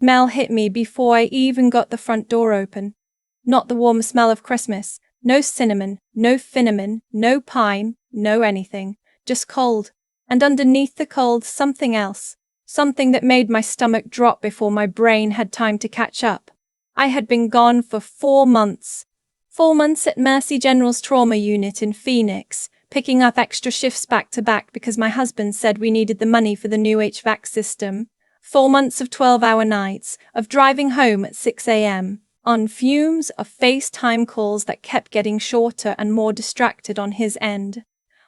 Smell hit me before I even got the front door open. Not the warm smell of Christmas, no cinnamon, no cinnamon, no pine, no anything, just cold. And underneath the cold, something else, something that made my stomach drop before my brain had time to catch up. I had been gone for 4 months. 4 months at Mercy General's trauma unit in Phoenix, picking up extra shifts back to back because my husband said we needed the money for the new HVAC system. 4 months of 12-hour nights, of driving home at 6 a.m., on fumes, of FaceTime calls that kept getting shorter and more distracted on his end.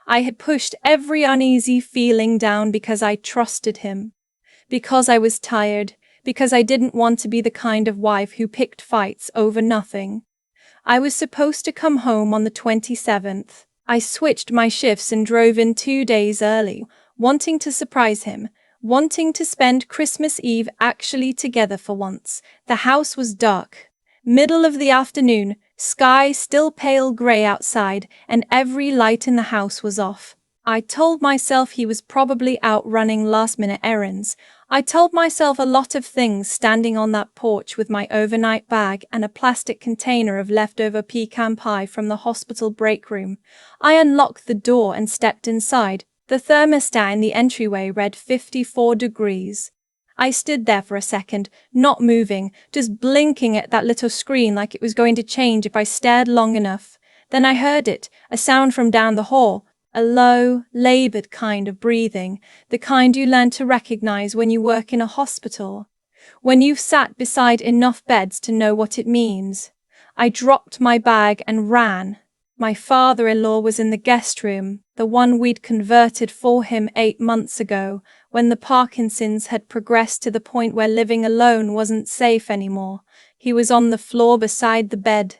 I had pushed every uneasy feeling down because I trusted him. Because I was tired, because I didn't want to be the kind of wife who picked fights over nothing. I was supposed to come home on the 27th. I switched my shifts and drove in 2 days early, wanting to surprise him, wanting to spend Christmas Eve actually together for once. The house was dark. Middle of the afternoon, sky still pale grey outside, and every light in the house was off. I told myself he was probably out running last-minute errands. I told myself a lot of things standing on that porch with my overnight bag and a plastic container of leftover pecan pie from the hospital break room. I unlocked the door and stepped inside. The thermostat in the entryway read 54 degrees. I stood there for a second, not moving, just blinking at that little screen like it was going to change if I stared long enough. Then I heard it, a sound from down the hall, a low, labored kind of breathing, the kind you learn to recognize when you work in a hospital, when you've sat beside enough beds to know what it means. I dropped my bag and ran. My father-in-law was in the guest room, the one we'd converted for him 8 months ago, when the Parkinson's had progressed to the point where living alone wasn't safe anymore. He was on the floor beside the bed.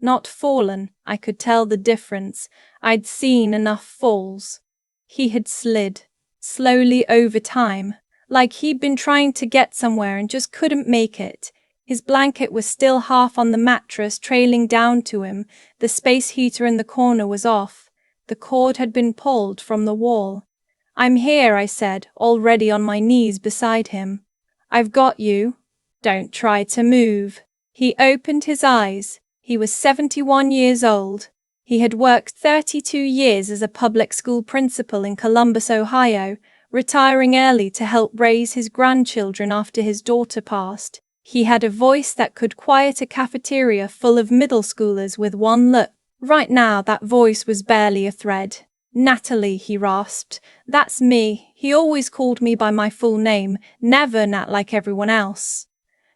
Not fallen, I could tell the difference. I'd seen enough falls. He had slid, slowly over time, like he'd been trying to get somewhere and just couldn't make it. His blanket was still half on the mattress, trailing down to him. The space heater in the corner was off. The cord had been pulled from the wall. "I'm here," I said, already on my knees beside him. "I've got you. Don't try to move." He opened his eyes. He was 71 years old. He had worked 32 years as a public school principal in Columbus, Ohio, retiring early to help raise his grandchildren after his daughter passed. He had a voice that could quiet a cafeteria full of middle schoolers with one look. Right now, that voice was barely a thread. "Natalie," he rasped. "That's me." He always called me by my full name, never Nat like everyone else.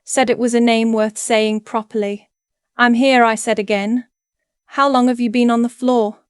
Said it was a name worth saying properly. "I'm here," I said again. "How long have you been on the floor?"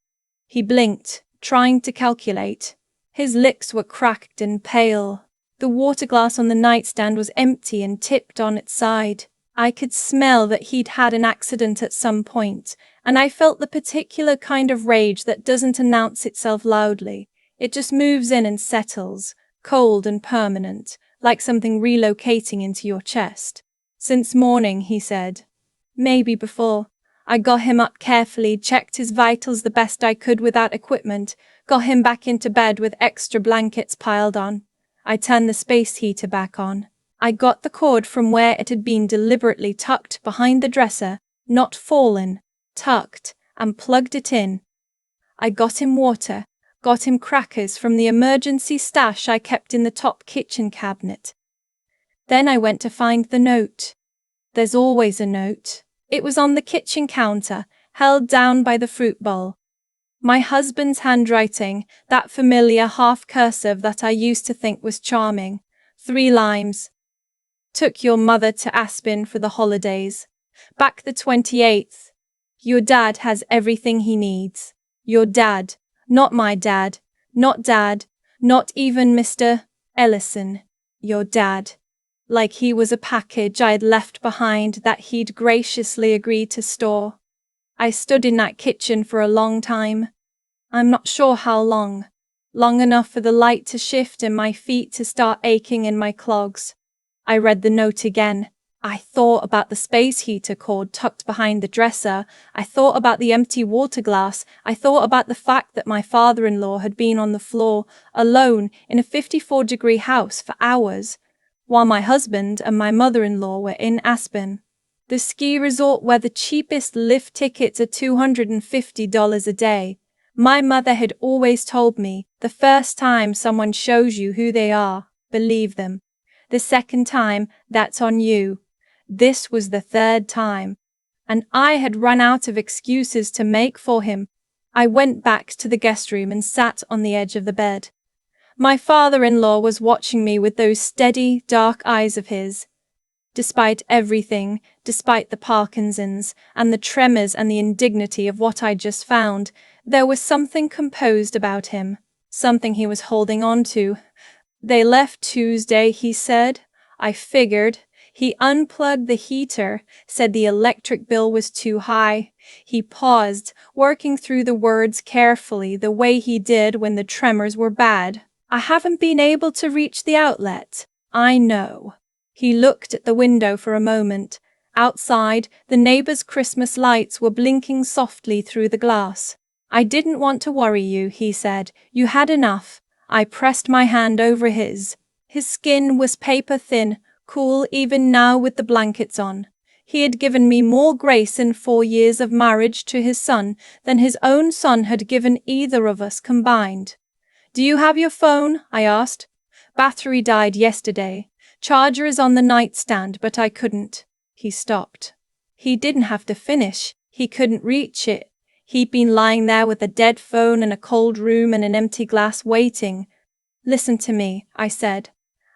He blinked, trying to calculate. His lips were cracked and pale. The water glass on the nightstand was empty and tipped on its side. I could smell that he'd had an accident at some point, and I felt the particular kind of rage that doesn't announce itself loudly. It just moves in and settles, cold and permanent, like something relocating into your chest. "Since morning," he said. "Maybe before." I got him up carefully, checked his vitals the best I could without equipment, got him back into bed with extra blankets piled on. I turned the space heater back on. I got the cord from where it had been deliberately tucked behind the dresser, not fallen, tucked, and plugged it in. I got him water, got him crackers from the emergency stash I kept in the top kitchen cabinet. Then I went to find the note. There's always a note. It was on the kitchen counter, held down by the fruit bowl. My husband's handwriting, that familiar half-cursive that I used to think was charming. 3 lines. "Took your mother to Aspen for the holidays. Back the 28th. Your dad has everything he needs. Your dad, not my dad, not even Mr. Ellison. Your dad." Like he was a package I'd left behind that he'd graciously agreed to store. I stood in that kitchen for a long time. I'm not sure how long. Long enough for the light to shift and my feet to start aching in my clogs. I read the note again. I thought about the space heater cord tucked behind the dresser. I thought about the empty water glass. I thought about the fact that my father-in-law had been on the floor, alone, in a 54-degree house for hours. while my husband and my mother-in-law were in Aspen, the ski resort where the cheapest lift tickets are $250 a day. My mother had always told me, the first time someone shows you who they are, believe them. The second time, that's on you. This was the third time, and I had run out of excuses to make for him. I went back to the guest room and sat on the edge of the bed. My father-in-law was watching me with those steady, dark eyes of his. Despite everything, despite the Parkinson's and the tremors and the indignity of what I just found, there was something composed about him, something he was holding on to. They left Tuesday, he said. I figured. He unplugged the heater, said the electric bill was too high. He paused, working through the words carefully the way he did when the tremors were bad. I haven't been able to reach the outlet. I know. He looked at the window for a moment. Outside, the neighbors' Christmas lights were blinking softly through the glass. I didn't want to worry you, he said. You had enough. I pressed my hand over his. His skin was paper thin, cool even now with the blankets on. He had given me more grace in 4 years of marriage to his son than his own son had given either of us combined. Do you have your phone? I asked. Battery died yesterday. Charger is on the nightstand, but I couldn't. He stopped. He didn't have to finish. He couldn't reach it. He'd been lying there with a dead phone in a cold room and an empty glass waiting. Listen to me, I said.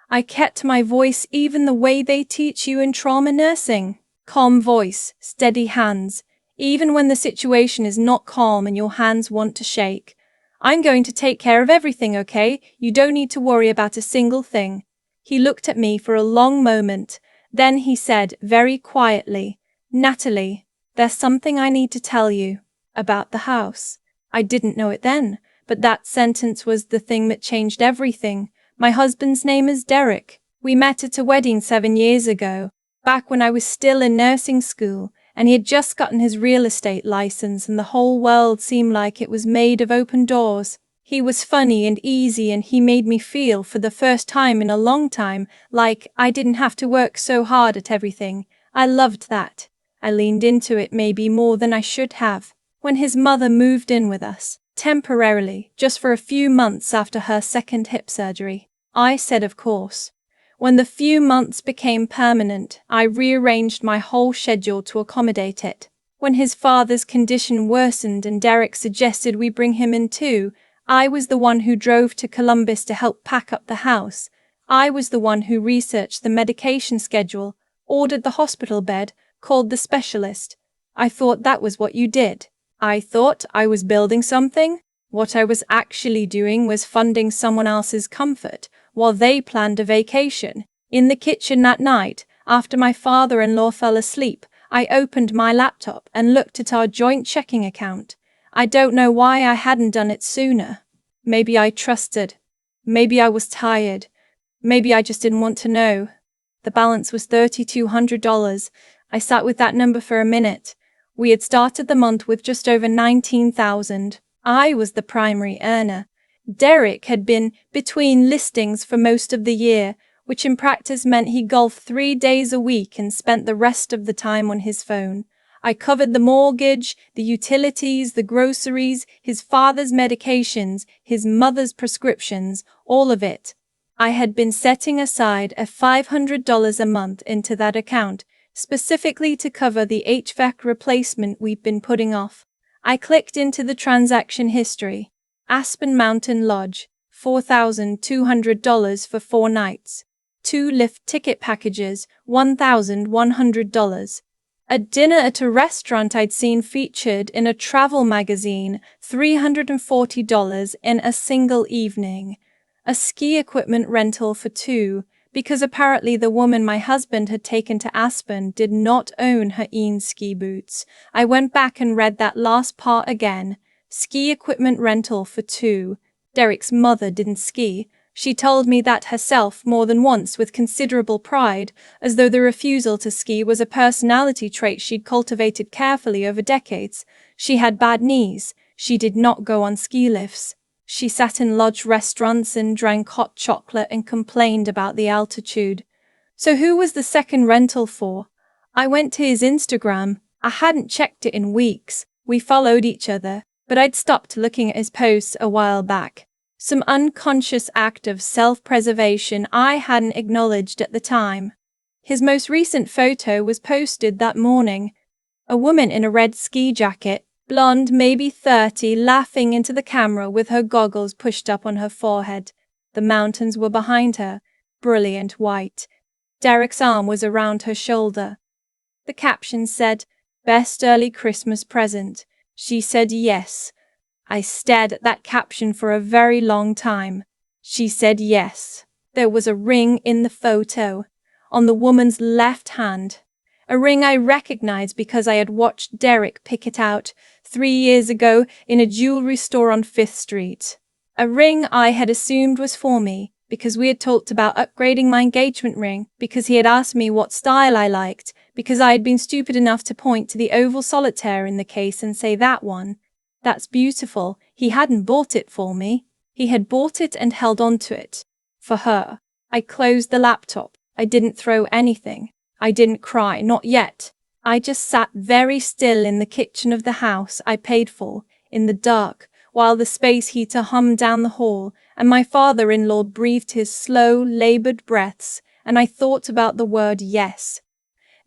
I kept my voice even the way they teach you in trauma nursing. Calm voice, steady hands, even when the situation is not calm and your hands want to shake. I'm going to take care of everything, okay? You don't need to worry about a single thing. He looked at me for a long moment. Then he said very quietly, Natalie, there's something I need to tell you about the house. I didn't know it then, but that sentence was the thing that changed everything. My husband's name is Derek. We met at a wedding 7 years ago, back when I was still in nursing school, and he had just gotten his real estate license and the whole world seemed like it was made of open doors. He was funny and easy and he made me feel for the first time in a long time like I didn't have to work so hard at everything. I loved that. I leaned into it maybe more than I should have. When his mother moved in with us, temporarily, just for a few months after her second hip surgery, I said of course. When the few months became permanent, I rearranged my whole schedule to accommodate it. When his father's condition worsened and Derek suggested we bring him in too, I was the one who drove to Columbus to help pack up the house. I was the one who researched the medication schedule, ordered the hospital bed, called the specialist. I thought that was what you did. I thought I was building something. What I was actually doing was funding someone else's comfort while they planned a vacation. In the kitchen that night, after my father-in-law fell asleep, I opened my laptop and looked at our joint checking account. I don't know why I hadn't done it sooner. Maybe I trusted. Maybe I was tired. Maybe I just didn't want to know. The balance was $3,200. I sat with that number for a minute. We had started the month with just over $19,000. I was the primary earner. Derek had been between listings for most of the year, which in practice meant he golfed 3 days a week and spent the rest of the time on his phone. I covered the mortgage, the utilities, the groceries, his father's medications, his mother's prescriptions, all of it. I had been setting aside $500 a month into that account, specifically to cover the HVAC replacement we'd been putting off. I clicked into the transaction history. Aspen Mountain Lodge, $4,200 for 4 nights. 2 lift ticket packages, $1,100. A dinner at a restaurant I'd seen featured in a travel magazine, $340 in a single evening. A ski equipment rental for 2, because apparently the woman my husband had taken to Aspen did not own her own ski boots. I went back and read that last part again. Ski equipment rental for 2. Derek's mother didn't ski. She told me that herself more than once with considerable pride, as though the refusal to ski was a personality trait she'd cultivated carefully over decades. She had bad knees. She did not go on ski lifts. She sat in lodge restaurants and drank hot chocolate and complained about the altitude. So who was the second rental for? I went to his Instagram. I hadn't checked it in weeks. We followed each other, but I'd stopped looking at his posts a while back. Some unconscious act of self-preservation I hadn't acknowledged at the time. His most recent photo was posted that morning. A woman in a red ski jacket, blonde, maybe 30, laughing into the camera with her goggles pushed up on her forehead. The mountains were behind her, brilliant white. Derek's arm was around her shoulder. The caption said, "Best early Christmas present." She said yes. I stared at that caption for a very long time. She said yes. There was a ring in the photo, on the woman's left hand. A ring I recognized because I had watched Derek pick it out 3 years ago in a jewelry store on 5th Street. A ring I had assumed was for me, because we had talked about upgrading my engagement ring, because he had asked me what style I liked, because I had been stupid enough to point to the oval solitaire in the case and say that one. That's beautiful. He hadn't bought it for me. He had bought it and held on to it. For her. I closed the laptop. I didn't throw anything. I didn't cry, not yet. I just sat very still in the kitchen of the house I paid for, in the dark, while the space heater hummed down the hall, and my father-in-law breathed his slow, labored breaths, and I thought about the word yes.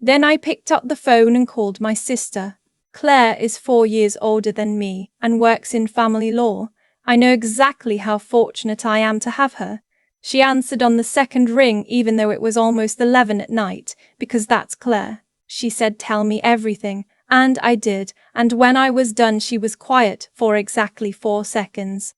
Then I picked up the phone and called my sister. Claire is 4 years older than me and works in family law. I know exactly how fortunate I am to have her. She answered on the second ring even though it was almost 11 at night, because that's Claire. She said, "Tell me everything," and I did, and when I was done she was quiet for exactly 4 seconds.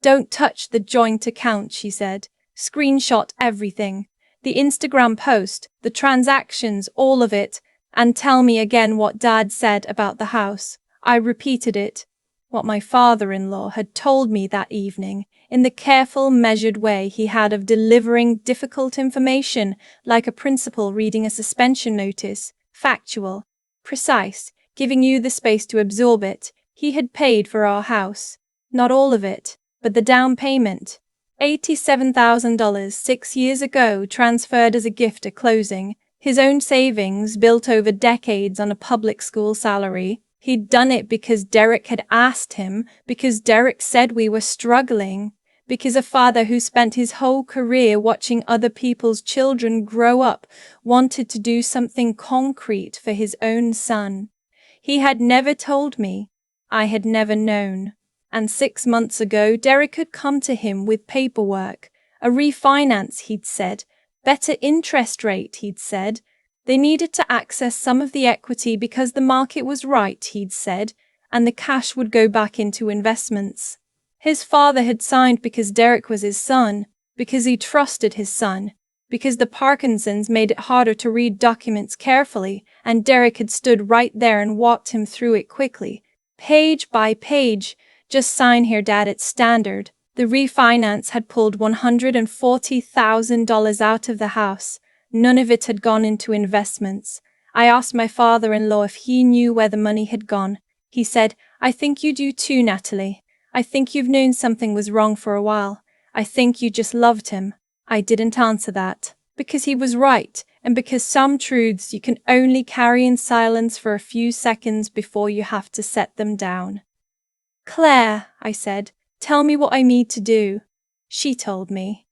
"Don't touch the joint account," she said. "Screenshot everything. The Instagram post, the transactions, all of it, and tell me again what Dad said about the house." I repeated it, what my father-in-law had told me that evening, in the careful, measured way he had of delivering difficult information, like a principal reading a suspension notice, factual, precise, giving you the space to absorb it. He had paid for our house. Not all of it, but the down payment. $87,000 6 years ago, transferred as a gift at closing. His own savings, built over decades on a public school salary. He'd done it because Derek had asked him, because Derek said we were struggling, because a father who spent his whole career watching other people's children grow up wanted to do something concrete for his own son. He had never told me. I had never known. And 6 months ago, Derek had come to him with paperwork. A refinance, he'd said. Better interest rate, he'd said. They needed to access some of the equity because the market was right, he'd said, and the cash would go back into investments. His father had signed because Derek was his son, because he trusted his son, because the Parkinsons made it harder to read documents carefully, and Derek had stood right there and walked him through it quickly, page by page. "Just sign here, Dad, it's standard." The refinance had pulled $140,000 out of the house. None of it had gone into investments. I asked my father-in-law if he knew where the money had gone. He said, "I think you do too, Natalie. I think you've known something was wrong for a while. I think you just loved him." I didn't answer that, because he was right, and because some truths you can only carry in silence for a few seconds before you have to set them down. "Claire," I said, "tell me what I need to do." She told me.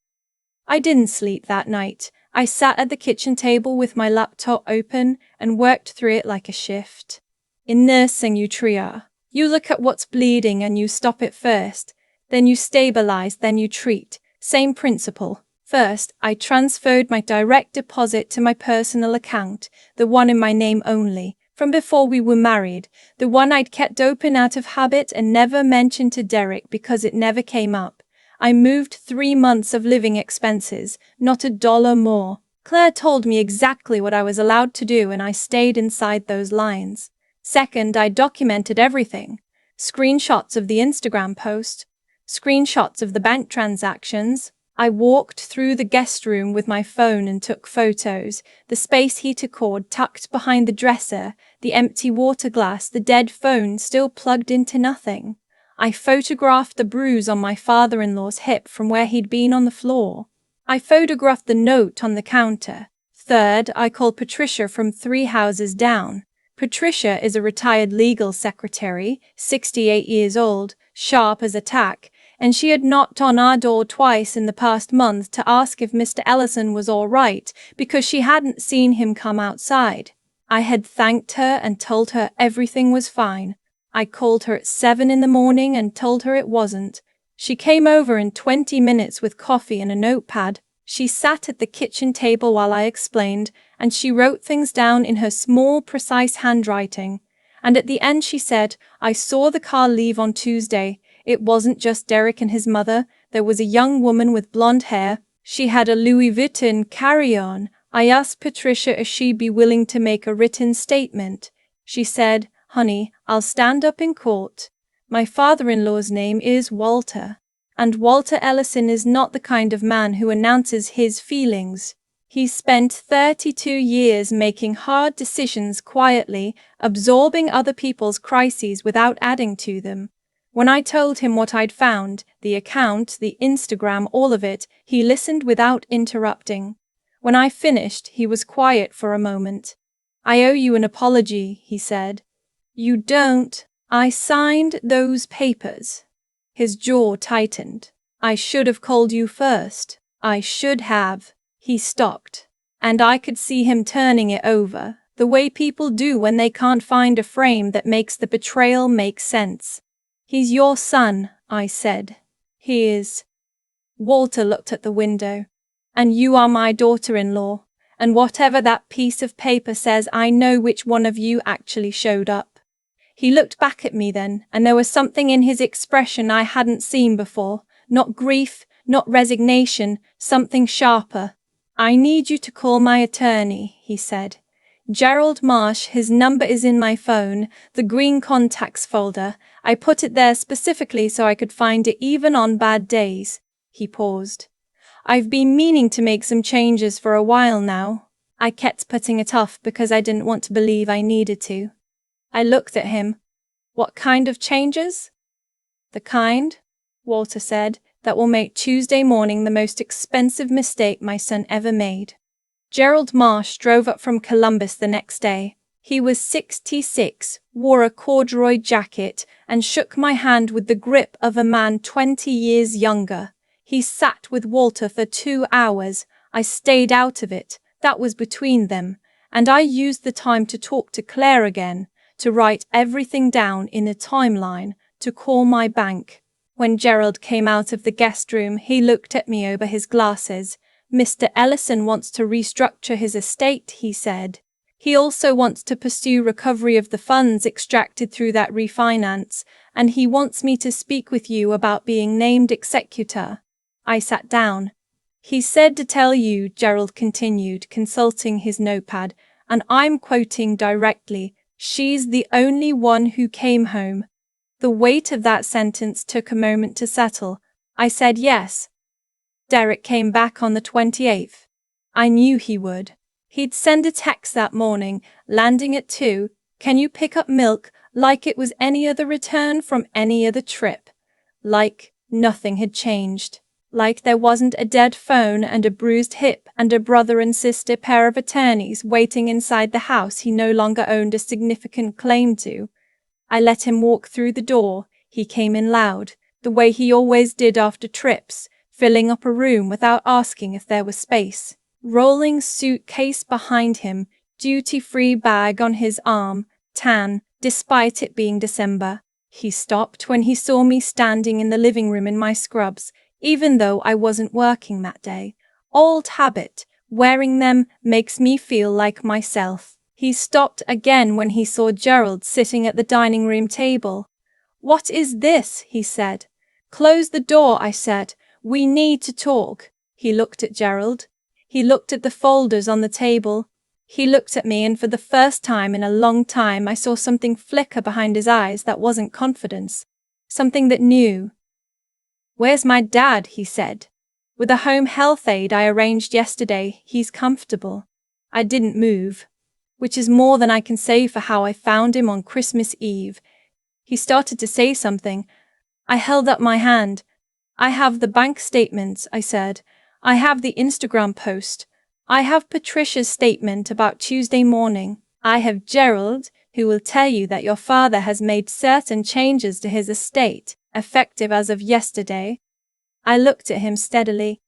I didn't sleep that night. I sat at the kitchen table with my laptop open and worked through it like a shift. In nursing, you triage. You look at what's bleeding and you stop it first. Then you stabilize, then you treat. Same principle. First, I transferred my direct deposit to my personal account, the one in my name only, from before we were married, the one I'd kept open out of habit and never mentioned to Derek because it never came up. I moved 3 months of living expenses, not $1 more. Claire told me exactly what I was allowed to do and I stayed inside those lines. Second, I documented everything. Screenshots of the Instagram post, screenshots of the bank transactions. I walked through the guest room with my phone and took photos, the space heater cord tucked behind the dresser, the empty water glass, the dead phone still plugged into nothing. I photographed the bruise on my father-in-law's hip from where he'd been on the floor. I photographed the note on the counter. Third, I called Patricia from 3 houses down. Patricia is a retired legal secretary, 68 years old, sharp as a tack, and she had knocked on our door twice in the past month to ask if Mr. Ellison was all right because she hadn't seen him come outside. I had thanked her and told her everything was fine. I called her at 7 in the morning and told her it wasn't. She came over in 20 minutes with coffee and a notepad. She sat at the kitchen table while I explained, and she wrote things down in her small, precise handwriting. And at the end she said, "I saw the car leave on Tuesday. It wasn't just Derek and his mother. There was a young woman with blonde hair. She had a Louis Vuitton carry-on. I asked Patricia if she'd be willing to make a written statement. She said, 'Honey, I'll stand up in court. My father-in-law's name is Walter. And Walter Ellison is not the kind of man who announces his feelings. He spent 32 years making hard decisions quietly, absorbing other people's crises without adding to them.' When I told him what I'd found, the account, the Instagram, all of it, he listened without interrupting. When I finished, he was quiet for a moment. 'I owe you an apology,' he said. 'You don't. I signed those papers.' His jaw tightened. 'I should have called you first. I should have.' He stopped, and I could see him turning it over, the way people do when they can't find a frame that makes the betrayal make sense. 'He's your son,' I said. 'He is.' Walter looked at the window. 'And you are my daughter-in-law, and whatever that piece of paper says, I know which one of you actually showed up.' He looked back at me then, and there was something in his expression I hadn't seen before. Not grief, not resignation, something sharper. 'I need you to call my attorney,' he said. 'Gerald Marsh, his number is in my phone, the green contacts folder. I put it there specifically so I could find it even on bad days.' He paused. 'I've been meaning to make some changes for a while now. I kept putting it off because I didn't want to believe I needed to.' I looked at him. 'What kind of changes?' 'The kind,' Walter said, 'that will make Tuesday morning the most expensive mistake my son ever made.' Gerald Marsh drove up from Columbus the next day. He was 66, wore a corduroy jacket, and shook my hand with the grip of a man 20 years younger. He sat with Walter for 2 hours. I stayed out of it. That was between them. And I used the time to talk to Claire again, to write everything down in a timeline, to call my bank. When Gerald came out of the guest room, he looked at me over his glasses. 'Mr. Ellison wants to restructure his estate,' he said. 'He also wants to pursue recovery of the funds extracted through that refinance, and he wants me to speak with you about being named executor.' I sat down. 'He said to tell you,' Gerald continued, consulting his notepad, and I'm quoting directly, 'she's the only one who came home.' The weight of that sentence took a moment to settle. I said yes. Derek came back on the 28th. I knew he would. He'd send a text that morning, landing at 2, 'Can you pick up milk?' like it was any other return from any other trip. Like nothing had changed. Like there wasn't a dead phone and a bruised hip and a brother and sister pair of attorneys waiting inside the house he no longer owned a significant claim to. I let him walk through the door. He came in loud, the way he always did after trips, filling up a room without asking if there was space. Rolling suitcase behind him, duty-free bag on his arm, tan, despite it being December. He stopped when he saw me standing in the living room in my scrubs, even though I wasn't working that day. Old habit, wearing them makes me feel like myself. He stopped again when he saw Gerald sitting at the dining room table. 'What is this?' he said. 'Close the door,' I said. 'We need to talk.' He looked at Gerald. He looked at the folders on the table. He looked at me, and for the first time in a long time I saw something flicker behind his eyes that wasn't confidence, something that knew. 'Where's my dad?' he said. 'With a home health aide I arranged yesterday, he's comfortable.' I didn't move, which is more than I can say for how I found him on Christmas Eve. He started to say something. I held up my hand. 'I have the bank statements,' I said. 'I have the Instagram post. I have Patricia's statement about Tuesday morning. I have Gerald, who will tell you that your father has made certain changes to his estate, effective as of yesterday. I looked at him steadily.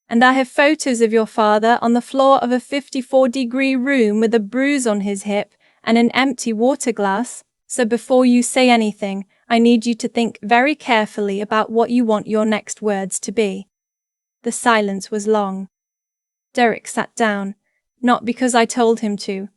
And I have photos of your father on the floor of a 54-degree room with a bruise on his hip and an empty water glass. So before you say anything, I need you to think very carefully about what you want your next words to be. The silence was long. Derek sat down, not because I told him to,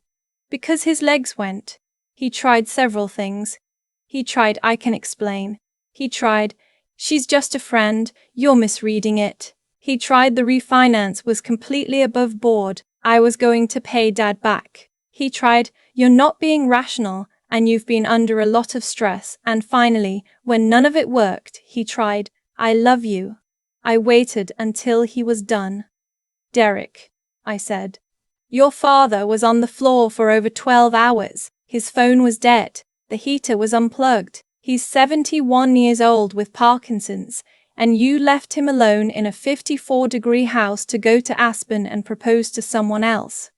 because his legs went. He tried several things. He tried I can explain. He tried, she's just a friend, you're misreading it. He tried the refinance was completely above board, I was going to pay Dad back. He tried, you're not being rational, and you've been under a lot of stress, and finally, when none of it worked, he tried, I love you. I waited until he was done. Derek, I said. Your father was on the floor for over 12 hours. His phone was dead. The heater was unplugged. He's 71 years old with Parkinson's, and you left him alone in a 54-degree house to go to Aspen and propose to someone else.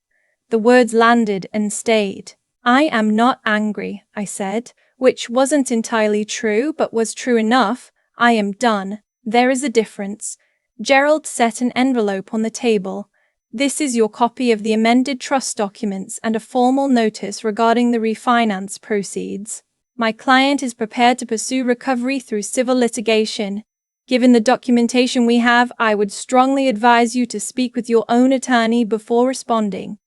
The words landed and stayed. I am not angry, I said, which wasn't entirely true but was true enough. I am done. There is a difference. Gerald set an envelope on the table. This is your copy of the amended trust documents and a formal notice regarding the refinance proceeds. My client is prepared to pursue recovery through civil litigation. Given the documentation we have, I would strongly advise you to speak with your own attorney before responding.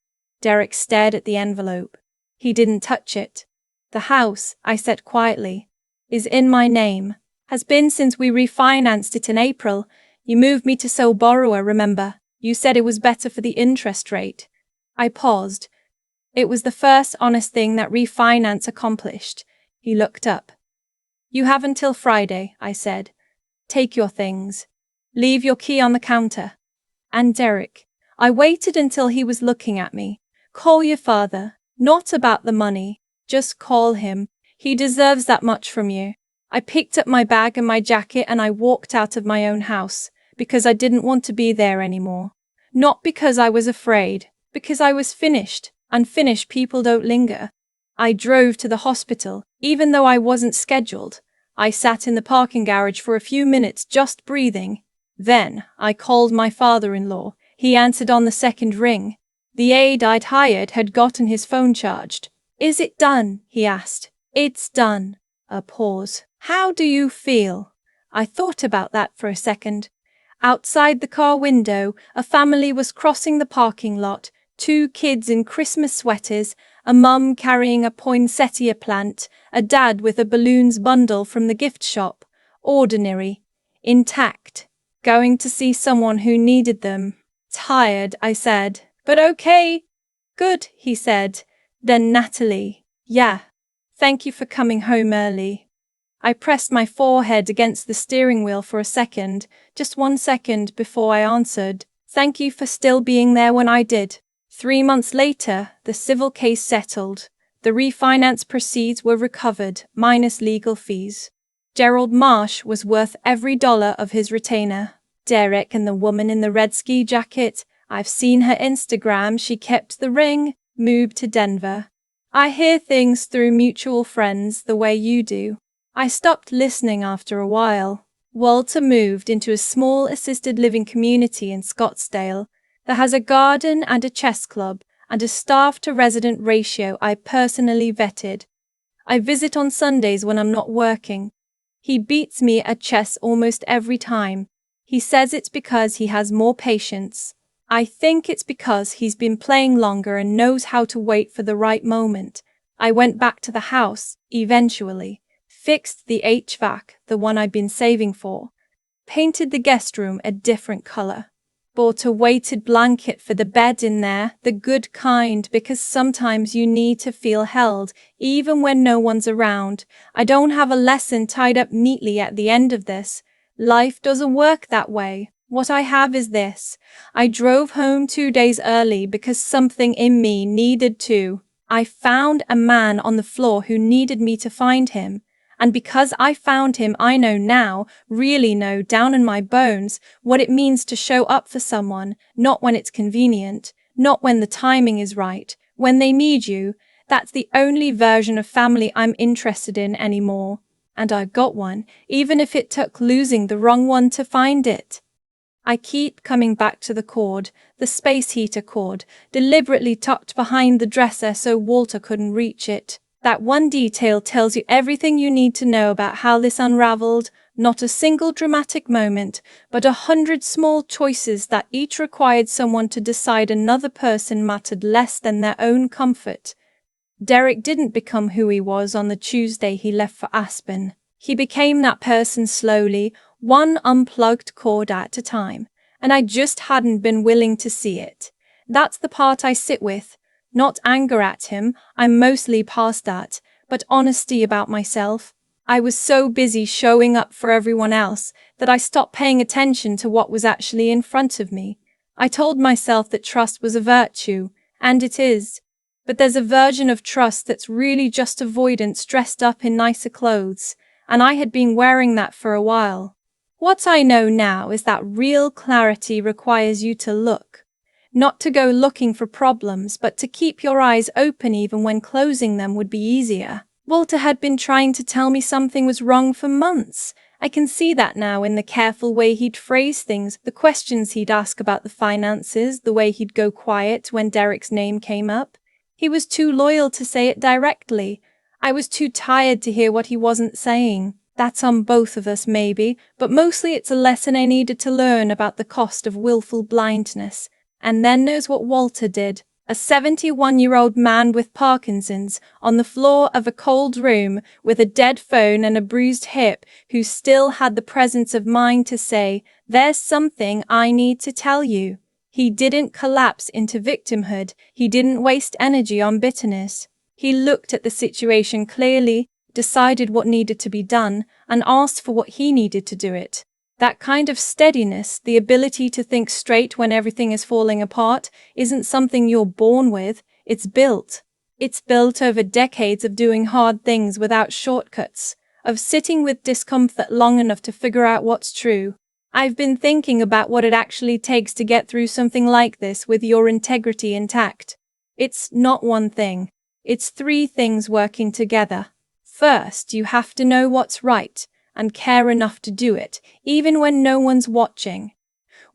Derek stared at the envelope. He didn't touch it. The house, I said quietly, is in my name. Has been since we refinanced it in April. You moved me to sole borrower, remember? You said it was better for the interest rate. I paused. It was the first honest thing that refinance accomplished. He looked up. You have until Friday, I said. Take your things. Leave your key on the counter. And Derek. I waited until he was looking at me. Call your father. Not about the money. Just call him. He deserves that much from you. I picked up my bag and my jacket and I walked out of my own house, because I didn't want to be there anymore. Not because I was afraid, because I was finished. Unfinished people don't linger. I drove to the hospital, even though I wasn't scheduled. I sat in the parking garage for a few minutes just breathing. Then, I called my father-in-law. He answered on the second ring. The aide I'd hired had gotten his phone charged. Is it done? He asked. It's done. A pause. How do you feel? I thought about that for a second. Outside the car window, a family was crossing the parking lot, 2 kids in Christmas sweaters, a mum carrying a poinsettia plant, a dad with a balloons bundle from the gift shop. Ordinary. Intact. Going to see someone who needed them. Tired, I said. But okay. Good, he said. Then Natalie. Yeah. Thank you for coming home early. I pressed my forehead against the steering wheel for a second, just 1 second before I answered. Thank you for still being there when I did. 3 months later, the civil case settled. The refinance proceeds were recovered, minus legal fees. Gerald Marsh was worth every dollar of his retainer. Derek and the woman in the red ski jacket, I've seen her Instagram, she kept the ring, moved to Denver. I hear things through mutual friends the way you do. I stopped listening after a while. Walter moved into a small assisted living community in Scottsdale that has a garden and a chess club and a staff-to-resident ratio I personally vetted. I visit on Sundays when I'm not working. He beats me at chess almost every time. He says it's because he has more patience. I think it's because he's been playing longer and knows how to wait for the right moment. I went back to the house, eventually. Fixed the HVAC, the one I'd been saving for. Painted the guest room a different color. Bought a weighted blanket for the bed in there, the good kind, because sometimes you need to feel held, even when no one's around. I don't have a lesson tied up neatly at the end of this. Life doesn't work that way. What I have is this. I drove home 2 days early because something in me needed to. I found a man on the floor who needed me to find him. And because I found him, I know now, really know down in my bones, what it means to show up for someone, not when it's convenient, Not when the timing is right, when they need you. That's the only version of family I'm interested in anymore. And I've got one, even if it took losing the wrong one to find it. I keep coming back to the cord, the space heater cord, deliberately tucked behind the dresser so Walter couldn't reach it. That one detail tells you everything you need to know about how this unraveled, not a single dramatic moment, but 100 small choices that each required someone to decide another person mattered less than their own comfort. Derek didn't become who he was on the Tuesday he left for Aspen. He became that person slowly, one unplugged cord at a time, and I just hadn't been willing to see it. That's the part I sit with. Not anger at him, I'm mostly past that, but honesty about myself. I was so busy showing up for everyone else that I stopped paying attention to what was actually in front of me. I told myself that trust was a virtue, and it is. But there's a version of trust that's really just avoidance dressed up in nicer clothes, and I had been wearing that for a while. What I know now is that real clarity requires you to look. Not to go looking for problems, but to keep your eyes open even when closing them would be easier. Walter had been trying to tell me something was wrong for months. I can see that now in the careful way he'd phrase things, the questions he'd ask about the finances, the way he'd go quiet when Derek's name came up. He was too loyal to say it directly. I was too tired to hear what he wasn't saying. That's on both of us maybe, but mostly it's a lesson I needed to learn about the cost of willful blindness. And then there's what Walter did. A 71-year-old man with Parkinson's, on the floor of a cold room, with a dead phone and a bruised hip, who still had the presence of mind to say, "There's something I need to tell you." He didn't collapse into victimhood. He didn't waste energy on bitterness. He looked at the situation clearly, decided what needed to be done, and asked for what he needed to do it. That kind of steadiness, the ability to think straight when everything is falling apart, isn't something you're born with, it's built. It's built over decades of doing hard things without shortcuts, of sitting with discomfort long enough to figure out what's true. I've been thinking about what it actually takes to get through something like this with your integrity intact. It's not one thing. It's three things working together. First, you have to know what's right and care enough to do it, even when no one's watching.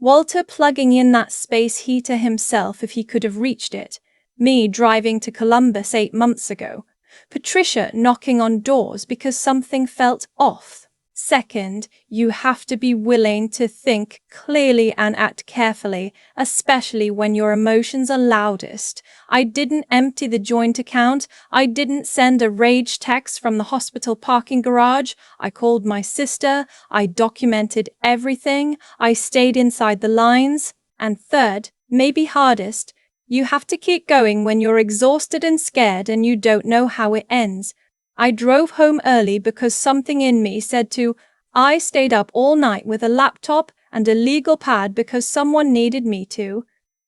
Walter plugging in that space heater himself if he could have reached it. Me driving to Columbus 8 months ago. Patricia knocking on doors because something felt off. Second, you have to be willing to think clearly and act carefully, especially when your emotions are loudest. I didn't empty the joint account. I didn't send a rage text from the hospital parking garage. I called my sister. I documented everything. I stayed inside the lines. And third, maybe hardest, you have to keep going when you're exhausted and scared and you don't know how it ends. I drove home early because something in me said to. I stayed up all night with a laptop and a legal pad because someone needed me to.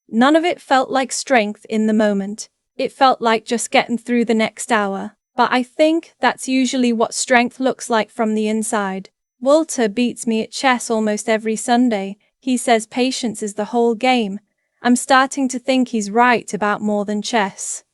None of it felt like strength in the moment. It felt like just getting through the next hour. But I think that's usually what strength looks like from the inside. Walter beats me at chess almost every Sunday. He says patience is the whole game. I'm starting to think he's right about more than chess.